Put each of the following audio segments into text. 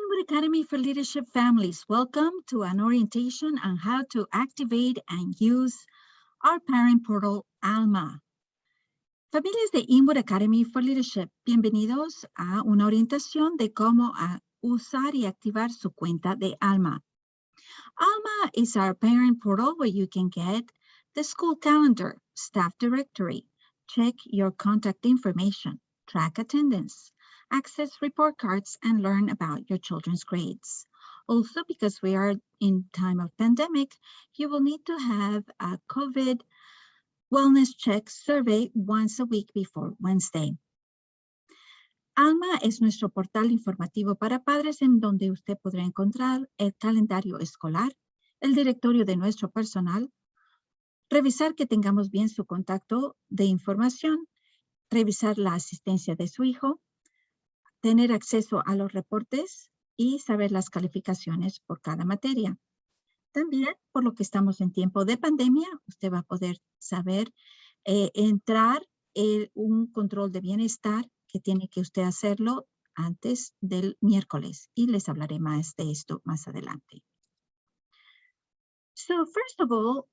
Inwood Academy for Leadership Families, welcome to an orientation on how to activate and use our parent portal, ALMA. Familias de Inwood Academy for Leadership, bienvenidos a una orientación de cómo usar y activar su cuenta de ALMA. ALMA is our parent portal where you can get the school calendar, staff directory, check your contact information, track attendance, access report cards, and learn about your children's grades. Also, because we are in time of pandemic, you will need to have a COVID wellness check survey once a week before Wednesday. ALMA es nuestro portal informativo para padres en donde usted podrá encontrar el calendario escolar, el directorio de nuestro personal, revisar que tengamos bien su contacto de información, revisar la asistencia de su hijo, tener acceso a los reportes y saber las calificaciones por cada materia. También, por lo que estamos en tiempo de pandemia, usted va a poder saber entrar en un control de bienestar que tiene que usted hacerlo antes del miércoles. Y les hablaré más de esto más adelante. So, first of all,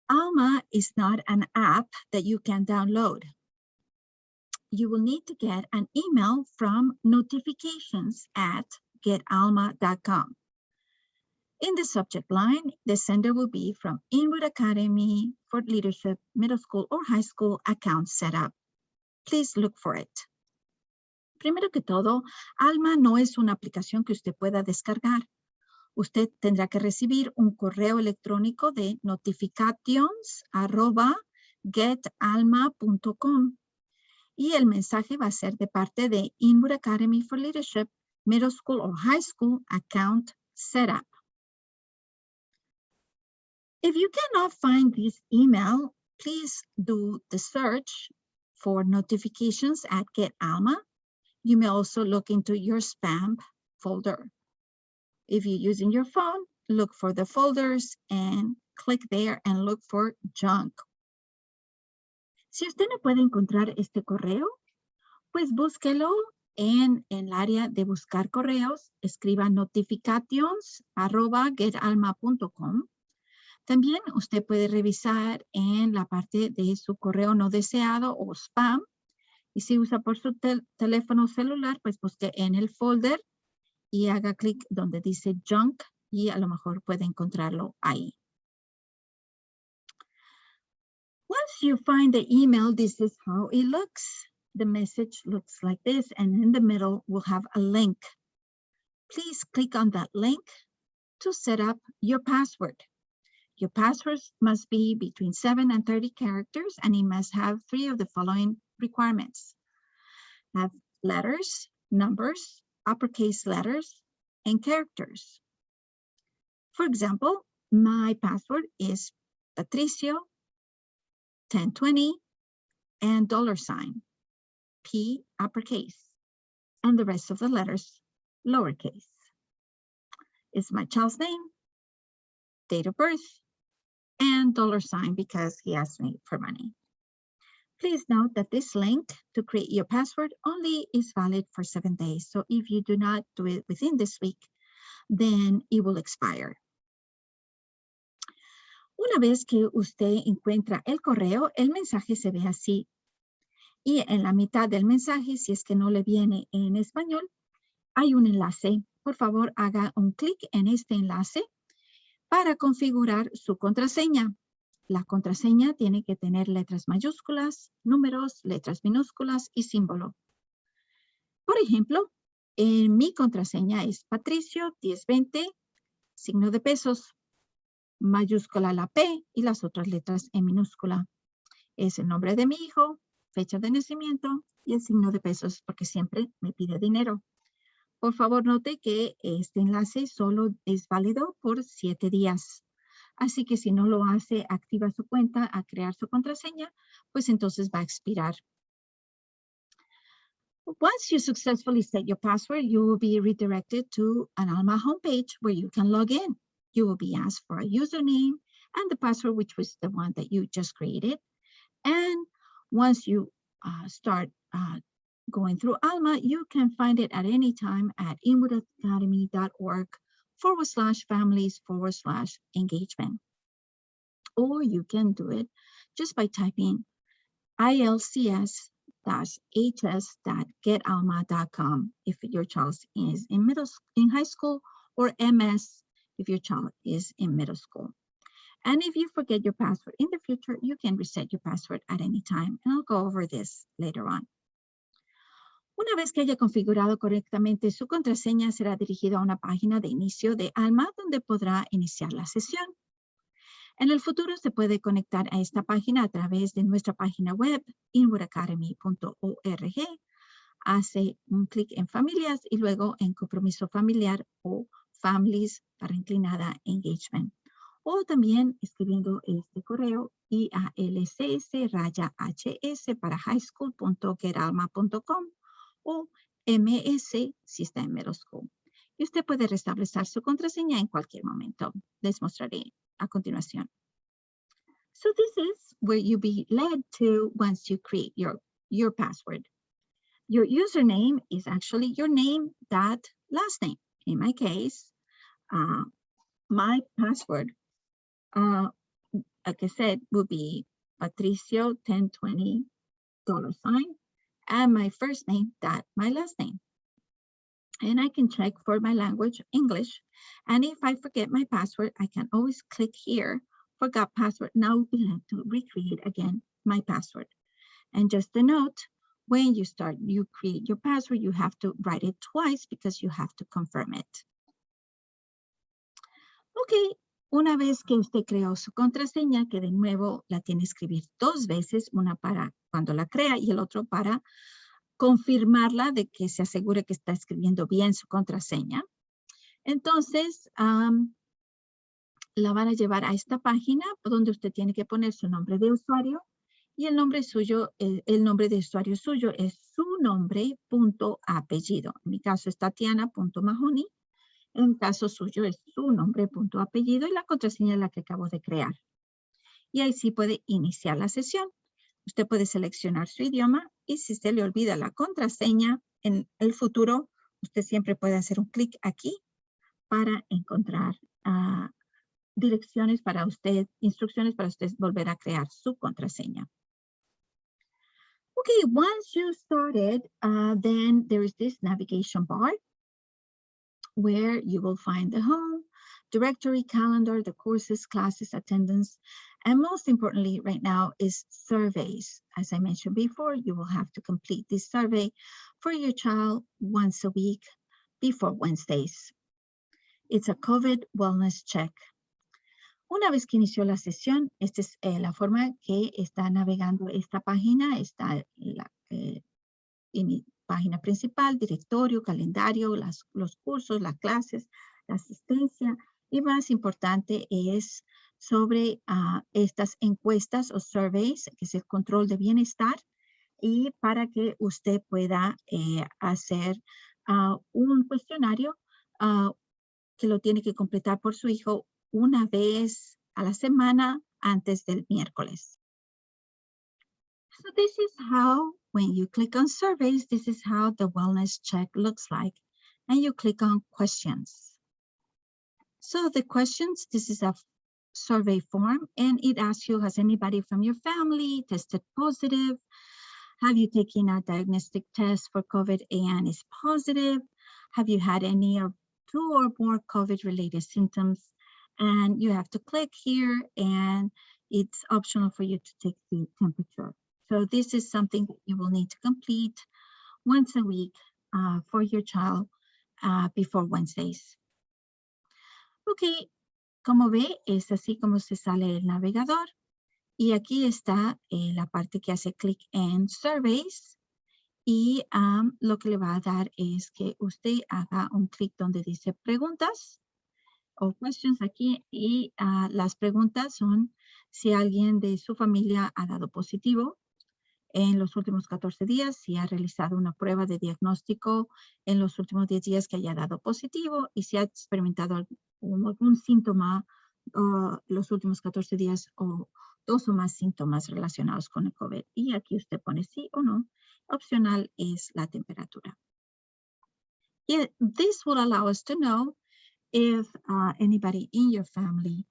ALMA is not an app that you can download. You will need to get an email from notifications@getalma.com. In the subject line, the sender will be from Inwood Academy for Leadership Middle School or High School account setup. Please look for it. Primero que todo, ALMA no es una aplicación que usted pueda descargar. Usted tendrá que recibir un correo electrónico de notifications@getalma.com. Y el mensaje va a ser de parte de Inwood Academy for Leadership, Middle School or High School account setup. If you cannot find this email, please do the search for notifications at Get ALMA. You may also look into your spam folder. If you're using your phone, look for the folders and click there and look for junk. Si usted no puede encontrar este correo, pues búsquelo en el área de buscar correos. Escriba notifications@getalma.com. También usted puede revisar en la parte de su correo no deseado o spam. Y si usa por su teléfono celular, pues busque en el folder y haga clic donde dice junk y a lo mejor puede encontrarlo ahí. Once you find the email, this is how it looks. The message looks like this, and in the middle, we'll have a link. Please click on that link to set up your password. Your password must be between 7 and 30 characters, and it must have 3 of the following requirements. Have letters, numbers, uppercase letters, and characters. For example, my password is Patricio 1020 and $, P uppercase, and the rest of the letters lowercase. It's my child's name, date of birth, and $, because he asked me for money. Please note that this link to create your password only is valid for 7 days. So if you do not do it within this week, then it will expire. Una vez que usted encuentra el correo, el mensaje se ve así. Y en la mitad del mensaje, si es que no le viene en español, hay un enlace. Por favor, haga un clic en este enlace para configurar su contraseña. La contraseña tiene que tener letras mayúsculas, números, letras minúsculas y símbolo. Por ejemplo, mi contraseña es Patricio 1020, signo de pesos, mayúscula la P y las otras letras en minúscula. Es el nombre de mi hijo, fecha de nacimiento y el signo de pesos porque siempre me pide dinero. Por favor, note que este enlace solo es válido por 7 días. Así que si no lo hace, activa su cuenta a crear su contraseña, pues entonces va a expirar. Once you successfully set your password, you will be redirected to an ALMA homepage where you can log in. You will be asked for a username and the password, which was the one that you just created. And once you start going through ALMA, you can find it at any time at inwoodacademy.org/families/engagement. Or you can do it just by typing ilcs-hs.getalma.com if your child is in high school, or MS if your child is in middle school. And if you forget your password in the future, you can reset your password at any time, and I'll go over this later on. Una vez que haya configurado correctamente su contraseña, será dirigido a una página de inicio de ALMA donde podrá iniciar la sesión. En el futuro se puede conectar a esta página a través de nuestra página web, inwoodacademy.org. Hace un clic en familias y luego en compromiso familiar o families para inclinada engagement. O también escribiendo este correo IALCS-HS para highschool.getalma.com o MS si está en middle school. Y usted puede restablecer su contraseña en cualquier momento. Les mostraré a continuación. So this is where you'll be led to once you create your password. Your username is actually your name, that last name. In my case, my password, like I said, will be Patricio 1020 $, and my first name, that my last name. And I can check for my language, English. And if I forget my password, I can always click here, forgot password. Now we have to recreate again my password. And just a note, when you create your password, you have to write it twice because you have to confirm it. Ok, una vez que usted creó su contraseña, que de nuevo la tiene que escribir 2 veces, una para cuando la crea y el otro para confirmarla de que se asegure que está escribiendo bien su contraseña. Entonces, la van a llevar a esta página donde usted tiene que poner su nombre de usuario y el nombre suyo, el nombre de usuario suyo es su nombre, punto apellido. En mi caso es Tatiana.mahoney. En el caso suyo es su nombre, punto apellido y la contraseña es la que acabo de crear. Y ahí sí puede iniciar la sesión. Usted puede seleccionar su idioma y si se le olvida la contraseña en el futuro, usted siempre puede hacer un clic aquí para encontrar direcciones para usted, instrucciones para usted volver a crear su contraseña. Okay, once you started, then there is this navigation bar where you will find the home, directory, calendar, the courses, classes, attendance, and most importantly right now is surveys. As I mentioned before, you will have to complete this survey for your child once a week before Wednesdays. It's a COVID wellness check. Una vez que inició la sesión, esta es la forma que está navegando esta página. Está la página principal, directorio, calendario, los cursos, las clases, la asistencia. Y más importante es sobre estas encuestas o surveys, que es el control de bienestar, y para que usted pueda hacer un cuestionario que lo tiene que completar por su hijo una vez a la semana antes del miércoles. So this is how, when you click on surveys, this is how the wellness check looks like. And you click on questions. So the questions, this is a survey form and it asks you, has anybody from your family tested positive? Have you taken a diagnostic test for COVID and is positive? Have you had any of 2 or more COVID-related symptoms? And you have to click here and it's optional for you to take the temperature. So this is something that you will need to complete once a week for your child before Wednesdays. Ok, como ve, es así como se sale el navegador. Y aquí está la parte que hace clic en Surveys. Y lo que le va a dar es que usted haga un clic donde dice Preguntas o Questions aquí. Y las preguntas son si alguien de su familia ha dado positivo en los últimos 14 días, si ha realizado una prueba de diagnóstico en los últimos 10 días que haya dado positivo y si ha experimentado algún síntoma los últimos 14 días o 2 o más síntomas relacionados con el COVID. Y aquí usted pone sí o no Opcional es la temperatura. This will allow us to know if anybody in your family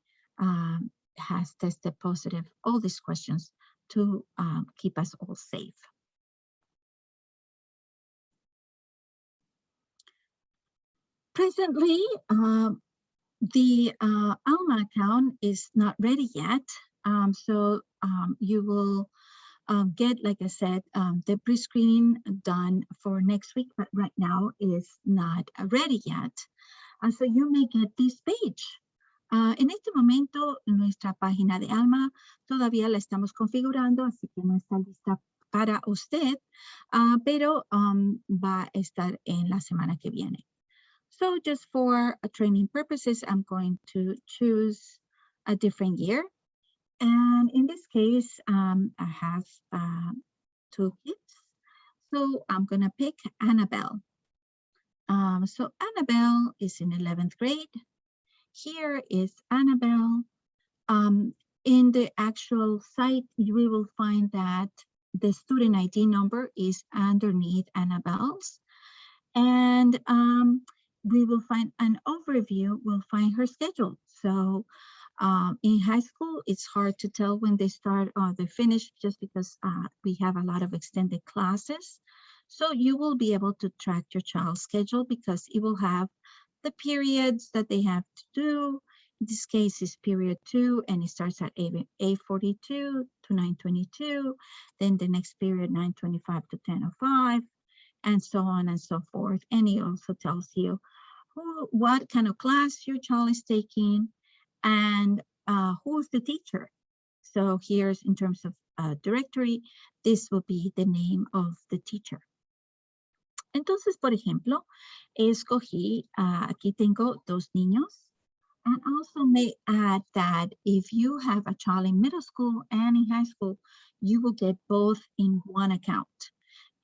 has tested positive. All these questions to keep us all safe. Presently, the ALMA account is not ready yet. So you will get, like I said, the pre-screening done for next week, but right now is not ready yet. So you may get this page. En este momento, nuestra página de ALMA todavía la estamos configurando, así que no está lista para usted, pero va a estar en la semana que viene. So just for training purposes, I'm going to choose a different year. And in this case, I have 2 kids. So I'm going to pick Annabelle. So Annabelle is in 11th grade. Here is Annabelle. In the actual site, we will find that the student ID number is underneath Annabelle's. And we will find an overview, we'll find her schedule. So in high school, it's hard to tell when they start or they finish just because we have a lot of extended classes. So you will be able to track your child's schedule because it will have the periods that they have to do. In this case is period 2 and it starts at 8:42 to 9:22. Then the next period 9:25 to 10:05. And so on and so forth. And it also tells you what kind of class your child is taking and who's the teacher. So here's in terms of directory, this will be the name of the teacher. Entonces, por ejemplo, escogí, aquí tengo 2 niños. And also may add that if you have a child in middle school and in high school, you will get both in one account.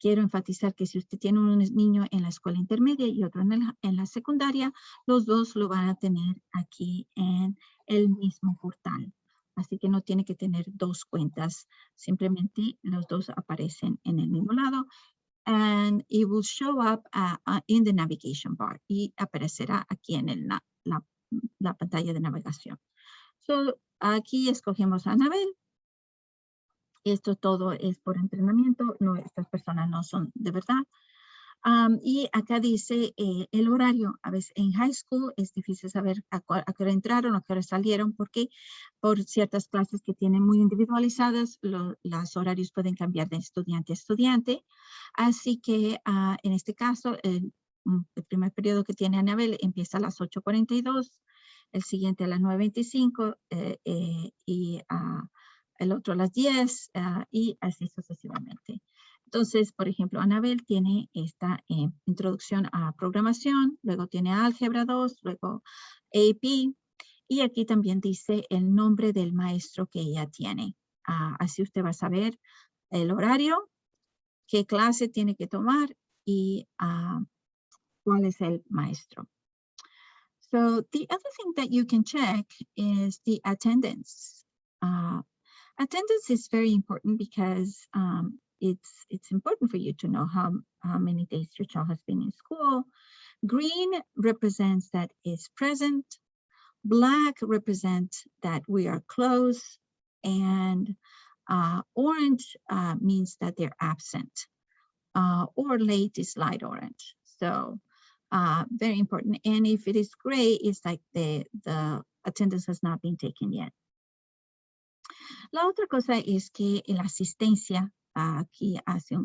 Quiero enfatizar que si usted tiene un niño en la escuela intermedia y otro en la secundaria, los dos lo van a tener aquí en el mismo portal. Así que no tiene que tener 2 cuentas. Simplemente los dos aparecen en el mismo lado. And it will show up in the navigation bar. Y aparecerá aquí en la pantalla de navegación. So, aquí escogemos a Anabel. Esto todo es por entrenamiento, no, estas personas no son de verdad. Y acá dice el horario. A veces en high school es difícil saber a qué hora entraron, a qué hora salieron, porque por ciertas clases que tienen muy individualizadas, los horarios pueden cambiar de estudiante a estudiante. Así que en este caso, el primer periodo que tiene Anabel empieza a las 8:42, el siguiente a las 9:25 y el otro a las 10 y así sucesivamente. Entonces, por ejemplo, Anabel tiene esta introducción a programación, luego tiene álgebra 2, luego AP, y aquí también dice el nombre del maestro que ella tiene. Así usted va a saber el horario, qué clase tiene que tomar y cuál es el maestro. So, the other thing that you can check is the attendance. Attendance is very important because it's important for you to know how many days your child has been in school. Green represents that is present. Black represents that we are close. And orange means that they're absent. Or late is light orange. So very important. And if it is gray, it's like the attendance has not been taken yet. La otra cosa es que la asistencia, aquí hace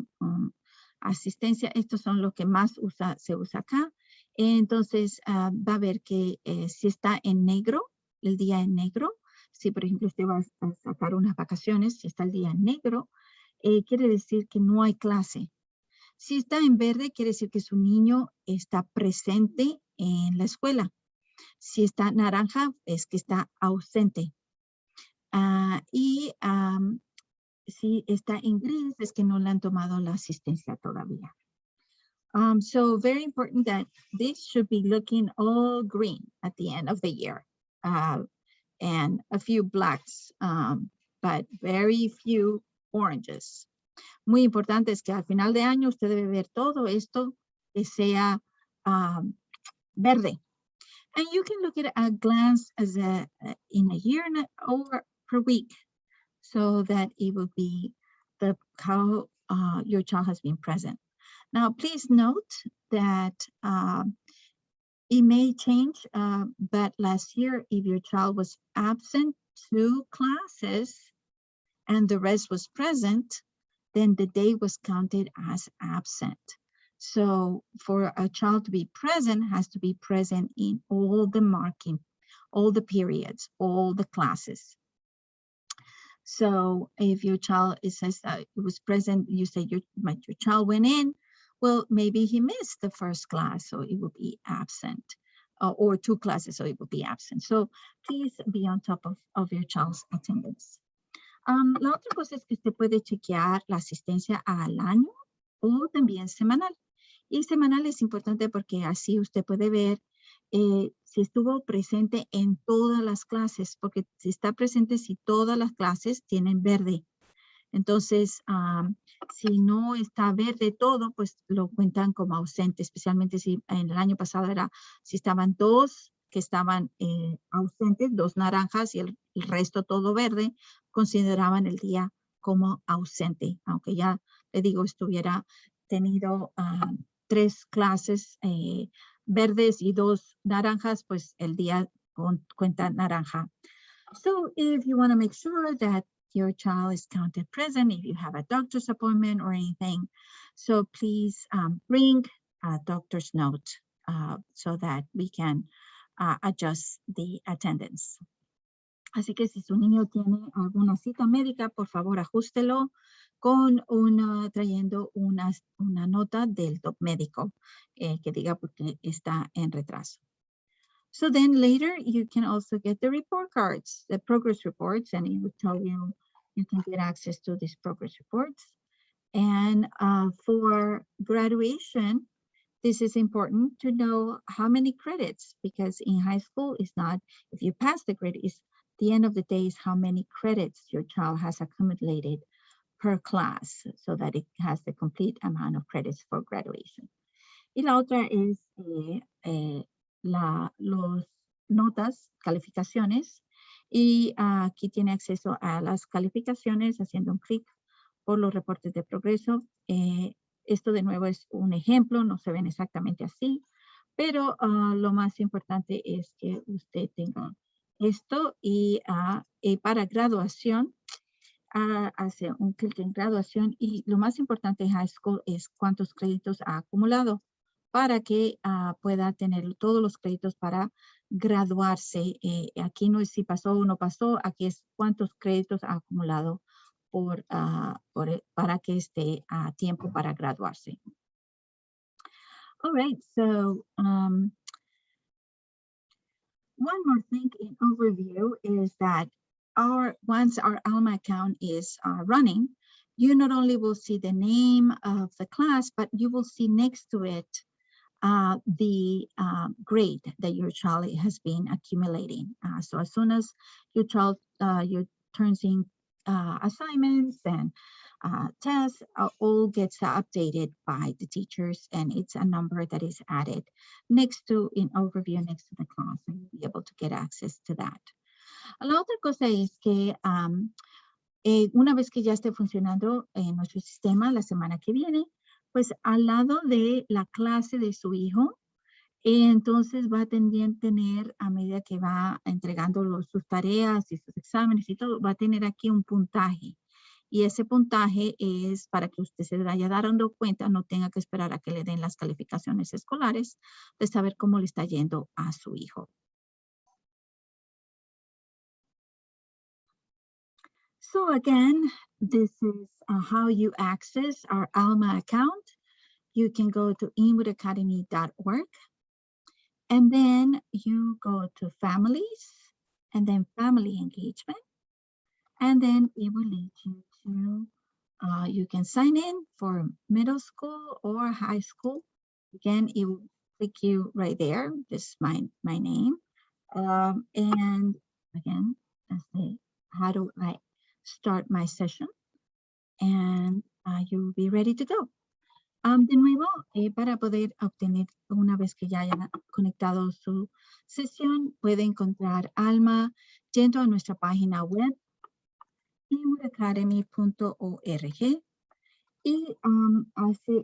asistencia, estos son los que más se usa acá. Entonces va a ver que si está en negro, el día en negro, si por ejemplo usted va a sacar unas vacaciones, si está el día en negro, quiere decir que no hay clase. Si está en verde, quiere decir que su niño está presente en la escuela. Si está naranja, es que está ausente. Y si está en gris, es que no le han tomado la asistencia todavía. So very important that this should be looking all green at the end of the year. And a few blacks, but very few oranges. Muy importante es que al final de año usted debe ver todo esto que sea verde. And you can look at a glance as in a year or per week, so that it will be how your child has been present. Now, please note that it may change, but last year, if your child was absent 2 classes and the rest was present, then the day was counted as absent. So for a child to be present, has to be present in all the marking, all the periods, all the classes. So if your child, it says it was present, you say your child went in, well, maybe he missed the first class, so it will be absent, or 2 classes, so it will be absent. So please be on top of your child's attendance. La otra cosa es que usted puede chequear la asistencia al año o también semanal. Y semanal es importante porque así usted puede ver si estuvo presente en todas las clases, porque si está presente, si todas las clases tienen verde. Entonces, si no está verde todo, pues lo cuentan como ausente, especialmente si en el año pasado si estaban 2 que estaban ausentes, 2 naranjas y el resto todo verde, consideraban el día como ausente, aunque ya le digo, estuviera tenido 3 clases verdes y 2 naranjas, pues el día cuenta naranja. So if you want to make sure that your child is counted present, if you have a doctor's appointment or anything, so please bring a doctor's note so that we can adjust the attendance. Así que si su niño tiene alguna cita médica, por favor ajústelo con trayendo una nota del médico que diga porque está en retraso. So then later you can also get the report cards, the progress reports, and it will tell you can get access to these progress reports. And for graduation, this is important to know how many credits, because in high school it's not, if you pass the grade, it's the end of the day is how many credits your child has accumulated per class so that it has the complete amount of credits for graduation. Y la otra es los notas, calificaciones, y aquí tiene acceso a las calificaciones haciendo un clic por los reportes de progreso. Esto de nuevo es un ejemplo, no se ven exactamente así, pero lo más importante es que usted tenga esto y para graduación, hace un clic en graduación y lo más importante en high school es cuántos créditos ha acumulado para que pueda tener todos los créditos para graduarse. Aquí no es si pasó o no pasó, aquí es cuántos créditos ha acumulado para que esté a tiempo para graduarse. All right, so one more thing in overview is that once our ALMA account is running, you not only will see the name of the class, but you will see next to it the grade that your child has been accumulating. So as soon as your child turns in assignments and tests, all gets updated by the teachers, and it's a number that is added next to, in overview, next to the class, and you'll be able to get access to that. La otra cosa es que una vez que ya esté funcionando nuestro sistema la semana que viene, pues al lado de la clase de su hijo, entonces va a tener, a medida que va entregando sus tareas y sus exámenes y todo, va a tener aquí un puntaje. Y ese puntaje es para que usted se vaya dando cuenta, no tenga que esperar a que le den las calificaciones escolares, de saber cómo le está yendo a su hijo. So again, this is how you access our ALMA account. You can go to inwoodacademy.org, and then you go to families, and then family engagement, and then it will lead you to, you can sign in for middle school or high school. Again, it will click you right there. This is my name. And again, I say, how do I start my session? And you'll be ready to go. De nuevo, para poder obtener, una vez que ya hayan conectado su sesión, puede encontrar ALMA yendo a nuestra página web, inwardacademy.org, y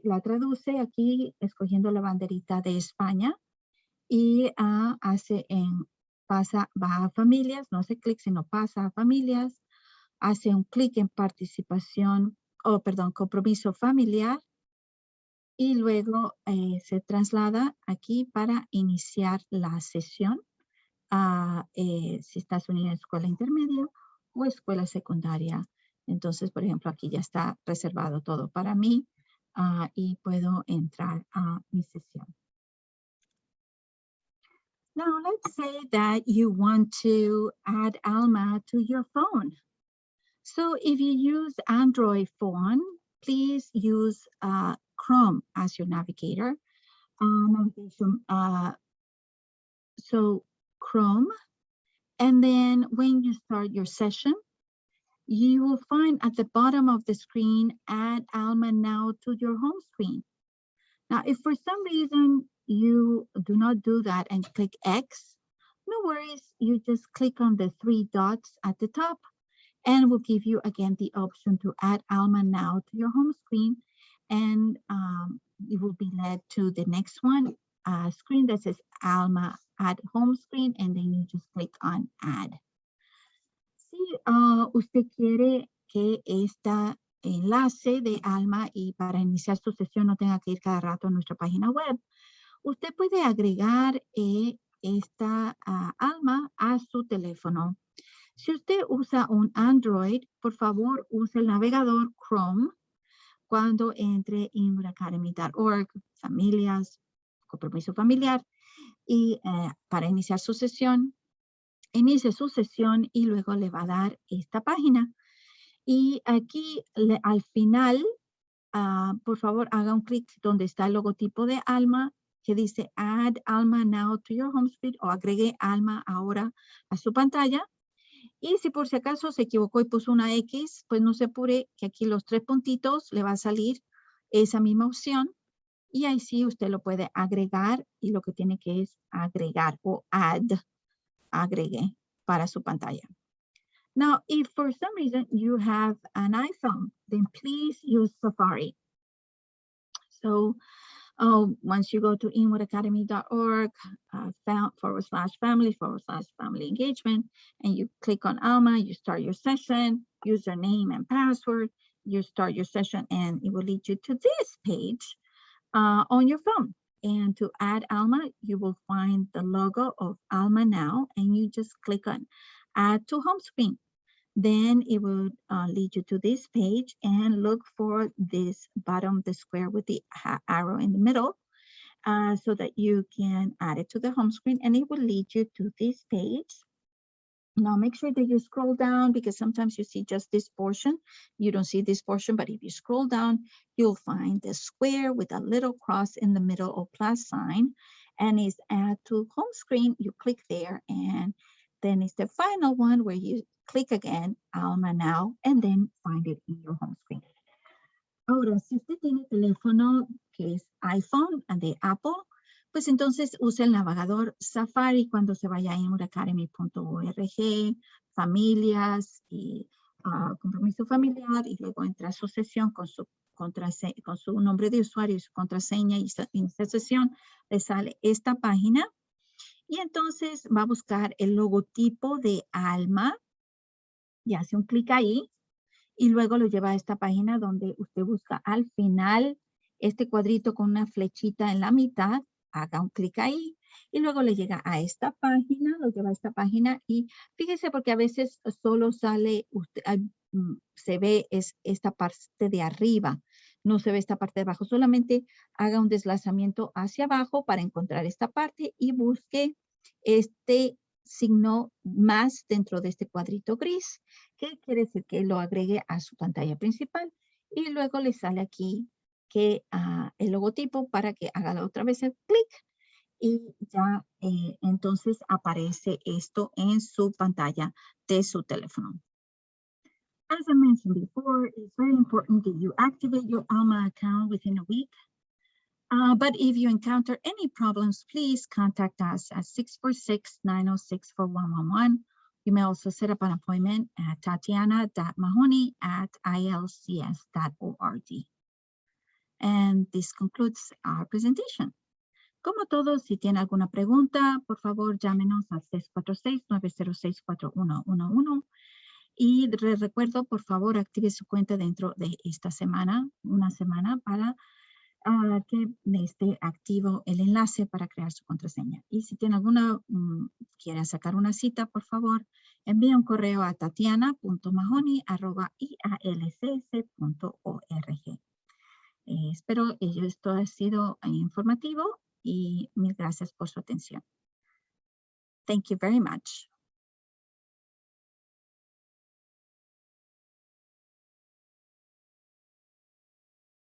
la traduce aquí escogiendo la banderita de España y va a familias, no hace clic, sino pasa a familias, hace un clic en compromiso familiar, y luego se traslada aquí para iniciar la sesión, si estás en una escuela intermedia o escuela secundaria. Entonces, por ejemplo, aquí ya está reservado todo para mí y puedo entrar a mi sesión. Now, let's say that you want to add ALMA to your phone. So if you use Android phone, please use Chrome as your navigator. So Chrome, and then when you start your session, you will find at the bottom of the screen, add ALMA now to your home screen. Now, if for some reason you do not do that and click X, no worries, you just click on the 3 dots at the top and will give you again the option to add ALMA now to your home screen, and you will be led to the next one, screen that says ALMA add home screen, and then you just click on add. Si usted quiere que este enlace de ALMA y para iniciar su sesión no tenga que ir cada rato a nuestra página web, usted puede agregar esta ALMA a su teléfono. Si usted usa un Android, por favor, use el navegador Chrome cuando entre inwardacademy.org, familias, compromiso familiar, y para iniciar su sesión, inicie su sesión y luego le va a dar esta página. Y aquí al final, por favor, haga un clic donde está el logotipo de ALMA que dice Add ALMA now to your home screen, o agregue ALMA ahora a su pantalla. Y si por si acaso se equivocó y puso una X, pues no se apure, que aquí los 3 puntitos le va a salir esa misma opción. Y ahí sí usted lo puede agregar, y lo que tiene que es agregar o agregue para su pantalla. Now, if for some reason you have an iPhone, then please use Safari. So once you go to inwardacademy.org, /family/family engagement, and you click on ALMA, you start your session, username and password, you start your session, and it will lead you to this page on your phone. And to add ALMA, you will find the logo of ALMA now, and you just click on add to home screen. Then it will lead you to this page, and look for this bottom, the square with the arrow in the middle, so that you can add it to the home screen, and it will lead you to this page. Now make sure that you scroll down, because sometimes you see just this portion. You don't see this portion, but if you scroll down, you'll find the square with a little cross in the middle or plus sign, and it's add to home screen. You click there, and then it's the final one where you click again, ALMA now, and then find it in your home screen. Ahora, si usted tiene teléfono que es iPhone de Apple, pues entonces use el navegador Safari cuando se vaya a inwardacademy.org, familias y compromiso familiar, y luego entra a su sesión con su nombre de usuario y su contraseña, y inicia sesión, le sale esta página, y entonces va a buscar el logotipo de ALMA y hace un clic ahí, y luego lo lleva a esta página donde usted busca al final este cuadrito con una flechita en la mitad, haga un clic ahí, y luego le llega a esta página, lo lleva a esta página, y fíjese porque a veces solo sale, se ve esta parte de arriba, no se ve esta parte de abajo, solamente haga un deslizamiento hacia abajo para encontrar esta parte y busque este signo más dentro de este cuadrito gris, que quiere decir que lo agregue a su pantalla principal, y luego le sale aquí que el logotipo para que haga otra vez el clic, y ya entonces aparece esto en su pantalla de su teléfono. As I mentioned before, it's very important that you activate your ALMA account within a week. But if you encounter any problems, please contact us at 646-906-4111. You may also set up an appointment at tatiana.mahoney@ilcs.org. And this concludes our presentation. Como todos, si tiene alguna pregunta, por favor, llámenos al 646-906-4111. Y les recuerdo, por favor, active su cuenta dentro de esta semana, una semana, para que esté activo el enlace para crear su contraseña. Y si tiene alguna, quiere sacar una cita, por favor, envíe un correo a tatiana.mahoney@ialcs.org. Espero esto ha sido informativo y mil gracias por su atención. Thank you very much.